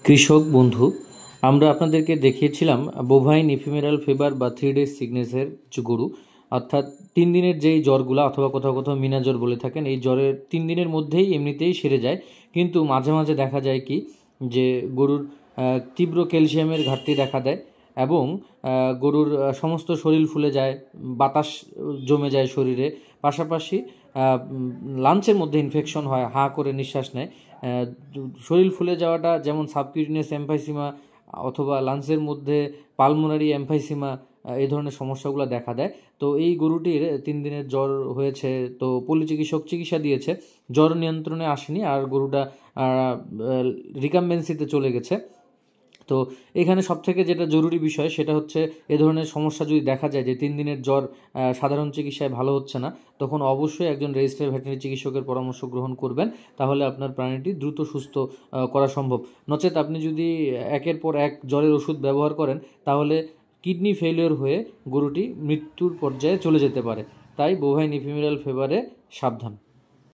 কৃষক বন্ধু, আমরা আপনাদেরকে দেখিয়েছিলাম বোভাইন ইফিমেরাল ফিভার বা 3 days সিকনেসের যে গরু, অর্থাৎ 3 দিনের যেই জ্বরগুলো অথবা কোথাও কোথাও মিনা জ্বর বলে থাকেন, এই জ্বরের 3 দিনের মধ্যেই এমনিতেই সেরে যায়। কিন্তু মাঝে মাঝে দেখা যায় কি যে গরুর তীব্র ক্যালসিয়ামের ঘাটতি দেখা দেয় এবং গরুর সমস্ত শরীর ফুলে যায়, বাতাস জমে যায় শরীরে। পাশাপাশি লাঞ্চের মধ্যে ইনফেকশন হয়, হাঁ করে নিঃশ্বাস নেয়। শরীর ফুলে যাওয়াটা যেমন সাবকিউটিনিয়াস এমফাইসিমা অথবা লাঞ্চের মধ্যে পালমোনারি এমফাইসিমা, এই ধরনের সমস্যাগুলো দেখা দেয়। তো এই গরুটির 3 দিনের জ্বর হয়েছে, তো পল্লী চিকিৎসক চিকিৎসা দিয়েছে, জ্বর নিয়ন্ত্রণে আসেনি আর গরুটা রিকাম্বেন্সিতে চলে গেছে। তো এখানে সবথেকে যেটা জরুরি বিষয় সেটা হচ্ছে, এ ধরনের সমস্যা যদি দেখা যায় যে 3 দিনের জ্বর সাধারণ চিকিৎসায় ভালো হচ্ছে না, তখন অবশ্যই একজন রেজিস্টার্ড ভেটেরিনারি চিকিৎসকের পরামর্শ গ্রহণ করবেন। তাহলে আপনার প্রাণীটি দ্রুত সুস্থ করা সম্ভব। নচেত আপনি যদি একের পর এক জ্বরের ওষুধ ব্যবহার করেন, তাহলে কিডনি ফেলিওর হয়ে গরুটি মৃত্যুর পর্যায়ে চলে যেতে পারে। তাই বোভাইন ইফিমেরাল ফিভারে সাবধান।